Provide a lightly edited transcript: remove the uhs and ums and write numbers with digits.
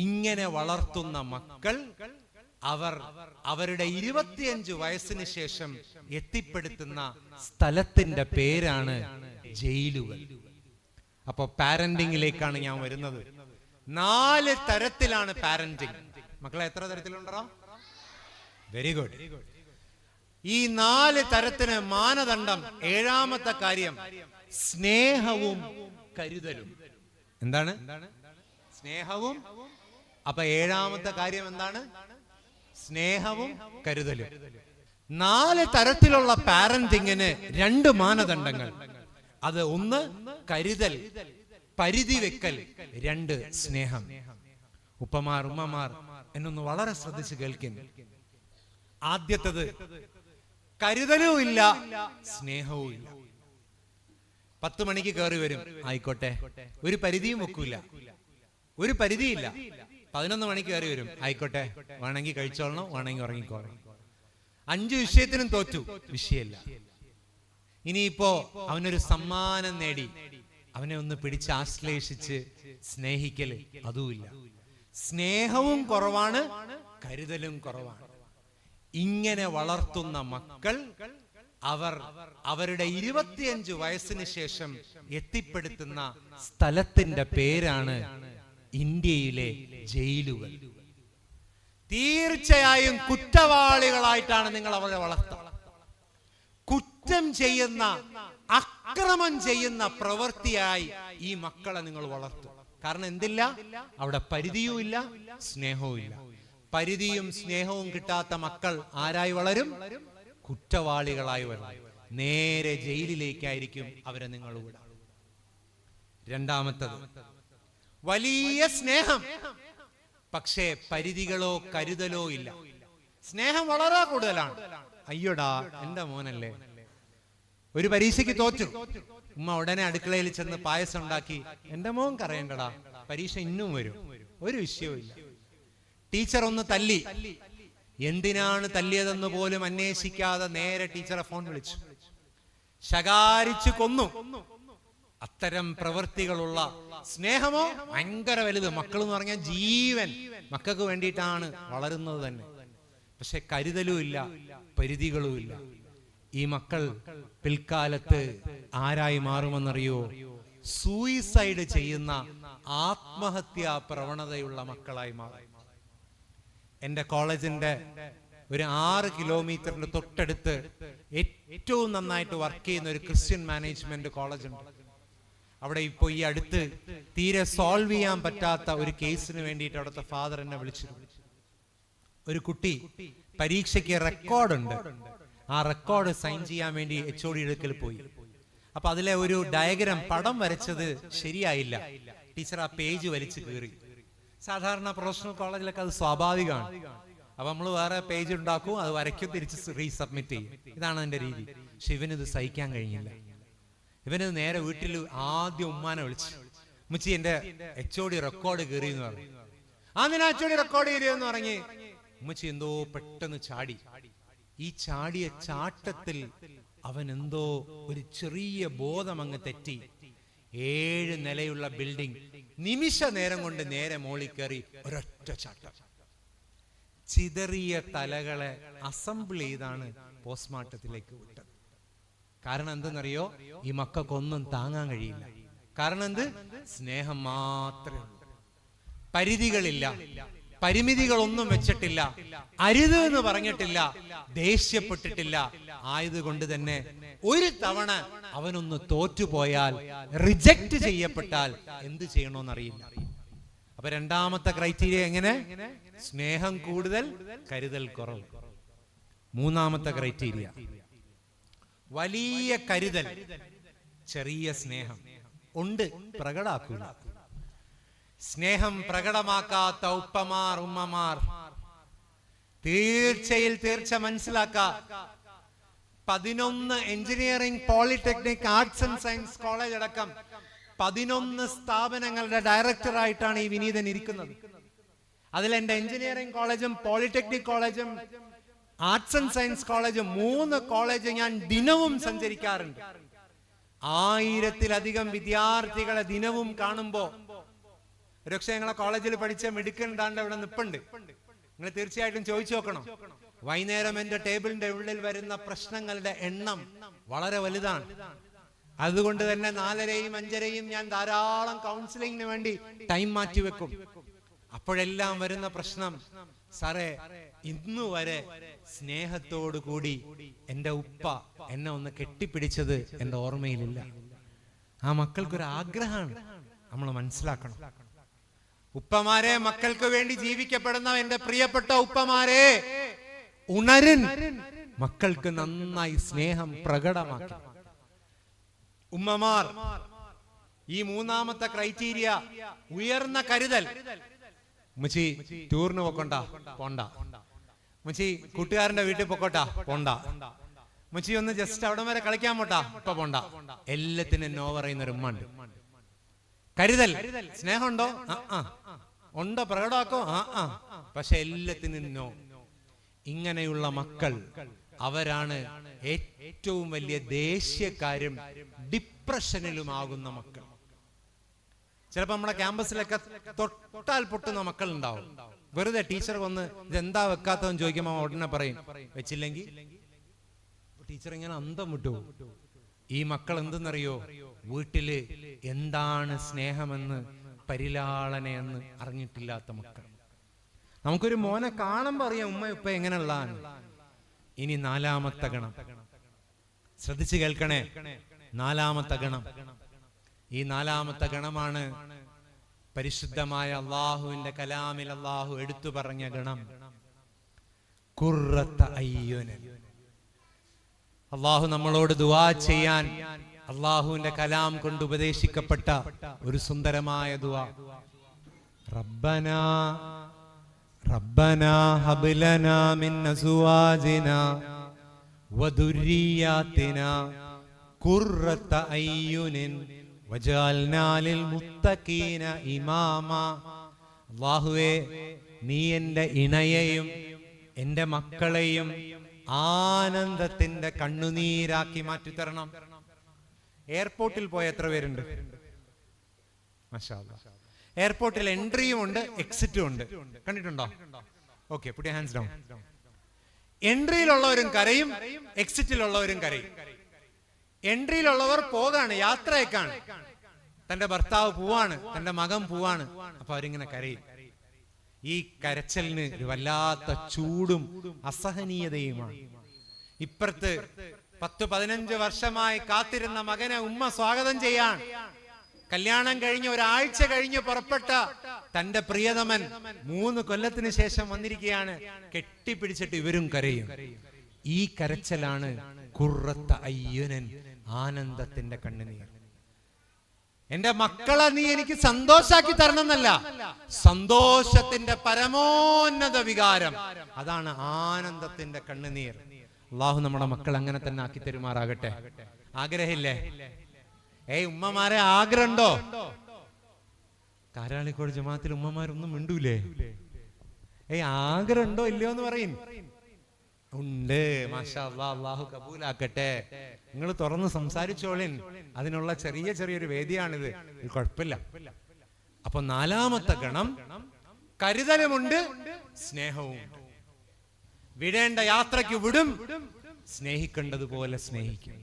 ഇങ്ങനെ വളർത്തുന്ന മക്കൾ അവരുടെ 25 വയസ്സിന് ശേഷം എത്തിപ്പെടുത്തുന്ന സ്ഥലത്തിന്റെ പേരാണ് ജയിലുകൾ. അപ്പൊ പാരന്റിങ്ങിലേക്കാണ് ഞാൻ വരുന്നത്. 4 തരത്തിലാണ് പാരന്റിങ്. മക്കളെ എത്ര തരത്തിലുണ്ടോ? Very good. ഈ 4 തരത്തിന് മാനദണ്ഡം, 7ാമത്തെ കാര്യം സ്നേഹവും കരുതലും. എന്താണ് സ്നേഹവും? അപ്പൊ 7ാമത്തെ കാര്യം എന്താണ്? സ്നേഹവും കരുതലും. 4 തരത്തിലുള്ള പാരന്റിങ്ങിന് 2 മാനദണ്ഡങ്ങൾ. അത് 1 കരുതൽ, പരിധി വെക്കൽ, 2 സ്നേഹം. ഉപ്പമാർ ഉമ്മമാർ എന്നൊന്ന് വളരെ ശ്രദ്ധിച്ച് കേൾക്കുന്നു. ആദ്യത്തത് കരുതലും ഇല്ല, സ്നേഹവും ഇല്ല. 10 മണിക്ക് കയറി വരും, ആയിക്കോട്ടെ, ഒരു പരിധിയും വെക്കൂല, ഒരു പരിധിയില്ല. 11 മണിക്ക് കയറി വരും, ആയിക്കോട്ടെ, വേണമെങ്കിൽ കഴിച്ചോളണം, വേണമെങ്കിൽ ഉറങ്ങിക്കോളണം. 5 വിഷയത്തിനും തോറ്റു, വിഷയമില്ല. ഇനിയിപ്പോ അവനൊരു സമ്മാനം നേടി, അവനെ ഒന്ന് പിടിച്ച് ആശ്ലേഷിച്ച് സ്നേഹിക്കല്, അതുമില്ല. സ്നേഹവും കുറവാണ്, കരുതലും കുറവാണ്. ഇങ്ങനെ വളർത്തുന്ന മക്കൾ അവരുടെ 25 വയസ്സിന് ശേഷം എത്തിപ്പെടുത്തുന്ന സ്ഥലത്തിന്റെ പേരാണ് ഇന്ത്യയിലെ ജയിലുകൾ. തീർച്ചയായും കുറ്റവാളികളായിട്ടാണ് നിങ്ങൾ അവരെ വളർത്തുക. കുറ്റം ചെയ്യുന്ന, അക്രമം ചെയ്യുന്ന പ്രവൃത്തിയായി ഈ മക്കളെ നിങ്ങൾ വളർത്തും. കാരണം എന്തില്ല? അവിടെ പരിധിയും ഇല്ല, സ്നേഹവും ഇല്ല. പരിധിയും സ്നേഹവും കിട്ടാത്ത മക്കൾ ആരായി വളരും? കുറ്റവാളികളായി വരും. നേരെ ജയിലിലേക്കായിരിക്കും അവരെ നിങ്ങൾ വിടുക. 2ാമത്തത് വലിയ സ്നേഹം, പക്ഷേ പരിധികളോ കരുതലോ ഇല്ല. സ്നേഹം വളരെ കൂടുതലാണ്. അയ്യോടാ, എന്റെ മോനല്ലേ, ഒരു പരീക്ഷയ്ക്ക് തോറ്റു, ഉമ്മ ഉടനെ അടുക്കളയിൽ ചെന്ന് പായസം ഉണ്ടാക്കി, എന്റെ മോൻ കരയണ്ടടാ, പരീക്ഷ ഇന്നും വരും, ഒരു വിഷയവും ഇല്ല. ടീച്ചർ ഒന്ന് തല്ലി, എന്തിനാണ് തല്ലിയതെന്ന് പോലും അന്വേഷിക്കാതെ നേരെ ടീച്ചറെ ഫോൺ വിളിച്ചു, ശകാരിച്ചു കൊന്നു. അത്തരം പ്രവൃത്തികളുള്ള സ്നേഹമോ ഭയങ്കര വലുത്. മക്കൾ എന്ന് പറഞ്ഞാൽ ജീവൻ, മക്കൾക്ക് വേണ്ടിയിട്ടാണ് വളരുന്നത് തന്നെ. പക്ഷെ കരുതലും ഇല്ല, പരിധികളും ഇല്ല. ഈ മക്കൾ പിൽക്കാലത്ത് ആരായി മാറുമെന്നറിയോ? സൂയിസൈഡ് ചെയ്യുന്ന, ആത്മഹത്യാ പ്രവണതയുള്ള മക്കളായി മാറും. എന്റെ കോളേജിന്റെ ഒരു 6 കിലോമീറ്ററിന്റെ തൊട്ടടുത്ത് ഏറ്റവും നന്നായിട്ട് വർക്ക് ചെയ്യുന്ന ഒരു ക്രിസ്ത്യൻ മാനേജ്മെന്റ് കോളേജ് ഉണ്ട്. അവിടെ ഇപ്പൊ ഈ അടുത്ത് തീരെ സോൾവ് ചെയ്യാൻ പറ്റാത്ത ഒരു കേസിന് വേണ്ടിയിട്ട് അവിടുത്തെ ഫാദർ എന്നെ വിളിച്ചിരുന്നു. ഒരു കുട്ടി പരീക്ഷയ്ക്ക് റെക്കോർഡുണ്ട്, ആ റെക്കോർഡ് സൈൻ ചെയ്യാൻ വേണ്ടി HOD അടുക്കൽ പോയി. അപ്പൊ അതിലെ ഒരു ഡയഗ്രാം, പടം വരച്ചത് ശരിയായില്ല. ടീച്ചർ ആ പേജ് വലിച്ചു കീറി. സാധാരണ പ്രൊഫഷണൽ കോളേജിലൊക്കെ അത് സ്വാഭാവികമാണ്. അപ്പൊ നമ്മൾ വേറെ പേജ് ഉണ്ടാക്കും, അത് വരയ്ക്കും, തിരിച്ച് റീസബ്മിറ്റ് ചെയ്യും. ഇതാണ് അതിന്റെ രീതി. പക്ഷെ ഇവനിത് സഹിക്കാൻ കഴിഞ്ഞില്ല. ഇവന് നേരെ വീട്ടിൽ ആദ്യം ഉമ്മാനെ വിളിച്ചു, ഉമ്മച്ചി എന്റെ HOD റെക്കോർഡ് കീറി എന്ന് പറഞ്ഞു. നിന്നെ HOD റെക്കോർഡ് കീറിയെന്ന് പറഞ്ഞ് ഉമ്മച്ചി എന്തോ പെട്ടെന്ന് ചാടി. ഈ ചാടിയ ചാട്ടത്തിൽ അവൻ എന്തോ ഒരു ചെറിയ ബോധം അങ്ങ് തെറ്റി. 7 നിലയുള്ള ബിൽഡിംഗ് നിമിഷ നേരം കൊണ്ട് നേരെ മോളിൽ കയറി ഒരൊറ്റ ചാട്ടം. ചിതറിയ തലകളെ അസംബിൾ ചെയ്താണ് പോസ്റ്റ്മോർട്ടത്തിലേക്ക് വിട്ടത്. കാരണം എന്തെന്നറിയോ? ഈ മക്കൾക്കൊന്നും താങ്ങാൻ കഴിയില്ല. കാരണം എന്ത്? സ്നേഹം മാത്രമേ ഉള്ളൂ. പരിധികളില്ല, പരിമിതികളൊന്നും വെച്ചിട്ടില്ല, അരുത് എന്ന് പറഞ്ഞിട്ടില്ല, ദേഷ്യപ്പെട്ടിട്ടില്ല. ആയതുകൊണ്ട് തന്നെ ഒരു തവണ അവനൊന്ന് തോറ്റുപോയാൽ, റിജക്റ്റ് ചെയ്യപ്പെട്ടാൽ എന്ത് ചെയ്യണമെന്നറിയില്ല. അപ്പൊ 2ാമത്തെ ക്രൈറ്റീരിയ എങ്ങനെ? സ്നേഹം കൂടുതൽ, കരുതൽ കുറവ്. 3ാമത്തെ ക്രൈറ്റീരിയ വലിയ കരുതൽ, ചെറിയ സ്നേഹം ഉണ്ട്, പ്രകടാക്കൂല. സ്നേഹം പ്രകടമാക്കാത്ത ഉപ്പമാർ ഉമ്മമാർ തീർച്ച മനസ്സിലാക്ക. 11 engineering, polytechnic, arts and science college അടക്കം 11 സ്ഥാപനങ്ങളുടെ ഡയറക്ടറായിട്ടാണ് ഈ വിനീതൻ ഇരിക്കുന്നത്. അതിൽ എന്റെ എഞ്ചിനീയറിംഗ് കോളേജും പോളിടെക്നിക് കോളേജും ആർട്സ് ആൻഡ് സയൻസ് കോളേജും 3 കോളേജ് ഞാൻ ദിനവും സഞ്ചരിക്കാറുണ്ട്. 1000-ലധികം വിദ്യാർത്ഥികളെ ദിനവും കാണുമ്പോ ഒരുപക്ഷെ ഞങ്ങളെ കോളേജിൽ പഠിച്ച മിടുക്കുണ്ടാണ്ട് അവിടെ നിപ്പുണ്ട്. നിങ്ങൾ തീർച്ചയായിട്ടും ചോദിച്ചു നോക്കണം. വൈകുന്നേരം എന്റെ ടേബിളിന്റെ ഉള്ളിൽ വരുന്ന പ്രശ്നങ്ങളുടെ എണ്ണം വളരെ വലുതാണ്. അതുകൊണ്ട് തന്നെ 4:30 5:30 ഞാൻ ധാരാളം കൗൺസിലിങ്ങിന് വേണ്ടി ടൈം മാറ്റി വെക്കും. അപ്പോഴെല്ലാം വരുന്ന പ്രശ്നം, സാറേ ഇന്നു വരെ സ്നേഹത്തോടു കൂടി എന്റെ ഉപ്പ എന്നെ ഒന്ന് കെട്ടിപ്പിടിച്ചത് എന്റെ ഓർമ്മയിലില്ല. ആ മക്കൾക്കൊരു ആഗ്രഹമാണ്, നമ്മൾ മനസ്സിലാക്കണം. ഉപ്പമാരെ, മക്കൾക്ക് വേണ്ടി ജീവിക്കപ്പെടുന്ന എന്റെ പ്രിയപ്പെട്ട ഉപ്പമാരെ, ഉണരൻ. മക്കൾക്ക് നന്നായി സ്നേഹം പ്രകടമാക്കി. ഉമ്മമാർ, ഈ മൂന്നാമത്തെ ക്രൈറ്റീരിയ ഉയർന്ന കരുതൽ. മുച്ചി ടൂറിന് പോക്കണ്ട, പോണ്ട. മുച്ചി കൂട്ടുകാരന്റെ വീട്ടിൽ പൊക്കോട്ടാ, പോണ്ട. മുച്ചി ഒന്ന് ജസ്റ്റ് അവിടെ വരെ കളിക്കാൻ പോട്ടാ, ഇപ്പൊ പോണ്ട. എല്ലാത്തിനും നോ പറയുന്ന ഒരു ഉമ്മ ഉണ്ട്. കരുതൽ. സ്നേഹമുണ്ടോ? ഉണ്ടോ? പ്രകടമാക്കോ? പക്ഷെ എല്ലാത്തിനും നോ. ഇങ്ങനെയുള്ള മക്കൾ, അവരാണ് ഏറ്റവും വലിയ ദേഷ്യക്കാരും ഡിപ്രഷനിലുമാകുന്ന മക്കൾ. ചിലപ്പോ നമ്മുടെ ക്യാമ്പസിലൊക്കെ തൊട്ടാൽ പൊട്ടുന്ന മക്കൾ ഉണ്ടാവും. വെറുതെ ടീച്ചർ വന്ന് ഇതെന്താ വെക്കാത്തതെന്ന് ചോദിക്കുമ്പോൾ ഉടനെ പറയും വെച്ചില്ലെങ്കിൽ. ടീച്ചർ ഇങ്ങനെ അന്തം വിട്ടു. ഈ മക്കൾ എന്തെന്നറിയോ? വീട്ടില് എന്താണ് സ്നേഹമെന്ന്, പരിലാളനയെന്ന് അറിഞ്ഞിട്ടില്ലാത്ത മക്കൾ. നമുക്കൊരു മോനെ കാണുമ്പോ അറിയാം ഉമ്മ ഉപ്പ എങ്ങനെയുള്ളതാണ്. ഇനി 4ാമത്തെ ഗണം ശ്രദ്ധിച്ചു കേൾക്കണേ. 4ാമത്തെ ഗണം. ഈ 4ാമത്തെ ഗണമാണ് പരിശുദ്ധമായ അള്ളാഹുവിന്റെ കലാമിൽ അള്ളാഹു എടുത്തു പറഞ്ഞ ഗണം, ഖുർറത്ത അയ്യുനൻ. അള്ളാഹു നമ്മളോട് ദുആ ചെയ്യാൻ അള്ളാഹുവിന്റെ കലാം കൊണ്ട് ഉപദേശിക്കപ്പെട്ട ഒരു സുന്ദരമായ ദുആ. റബ്ബനാ റബ്ബനാ ഹബ് ലനാ മിൻ അസ്വാജിനാ വദുരിയാതിനാ ഖുർറത അയ്യുനിൻ വജഅൽനാ ലിൽ മുത്തഖീന ഇമാമാ. അല്ലാഹുവേ, നീ എൻ്റെ ഇണയെയും എൻ്റെ മക്കളെയും ആനന്ദത്തിന്റെ കണ്ണുനീരാക്കി മാറ്റിത്തരണം. എയർപോർട്ടിൽ പോയ എത്ര പേരുണ്ട്? മാഷാ അല്ലാഹ്. എയർപോർട്ടിൽ എൻട്രിയും ഉണ്ട്, എക്സിറ്റും ഉണ്ട്. കണ്ടിട്ടുണ്ടോ? Okay, put your hands down. എൻട്രിയിലുള്ളവരും കരയും, എക്സിറ്റിലുള്ളവരും കരയും. എൻട്രിയിലുള്ളവർ പോകാണ്, യാത്രയേക്കാണ്. തന്റെ ഭർത്താവ് പോവാണ്, തന്റെ മകൻ പോവാണ്. അപ്പൊ അവരിങ്ങനെ കരയും. ഈ കരച്ചലിന് ഒരു വല്ലാത്ത ചൂടും അസഹനീയതയുമാണ്. ഇപ്പുറത്ത് 10-15 വർഷമായി കാത്തിരുന്ന മകനെ ഉമ്മ സ്വാഗതം ചെയ്യാൻ, കല്യാണം കഴിഞ്ഞ് ഒരാഴ്ച കഴിഞ്ഞ് പുറപ്പെട്ട തന്റെ പ്രിയതമൻ 3 കൊല്ലത്തിന് ശേഷം വന്നിരിക്കുകയാണ്. കെട്ടിപ്പിടിച്ചിട്ട് ഇവരും കരയും. ഈ കരച്ചലാണ് ഖുർറത്ത അയ്യുനൻ, ആനന്ദത്തിന്റെ കണ്ണുനീർ. എന്റെ മക്കളെ നീ എനിക്ക് സന്തോഷാക്കി തരണം എന്നല്ല, സന്തോഷത്തിന്റെ പരമോന്നത വികാരം, അതാണ് ആനന്ദത്തിന്റെ കണ്ണുനീർ. അള്ളാഹു നമ്മുടെ മക്കൾ അങ്ങനെ തന്നെ ആക്കി തരുമാറാകട്ടെ. ആഗ്രഹമില്ലേ? ഉമ്മമാരെ ആഗ്രഹമുണ്ടോ? കാരാളിക്കോട് ജമാഅത്തിൽ ഉമ്മമാരൊന്നും മിണ്ടൂലേ? ആഗ്രഹമുണ്ടോ ഇല്ലയോ എന്ന് പറയും. ഉണ്ട്, മാഷാ അല്ലാഹ്, അള്ളാഹു കബൂലാക്കട്ടെ. നിങ്ങൾ തുറന്ന് സംസാരിച്ചോളിൻ. അതിനുള്ള ചെറിയൊരു വേദിയാണിത്, കുഴപ്പമില്ല. അപ്പൊ 4ാമത്തെ ഗണം കരുതലുമുണ്ട്, സ്നേഹവും. വിടേണ്ട യാത്രയ്ക്ക് വിടും, സ്നേഹിക്കേണ്ടതുപോലെ സ്നേഹിക്കും.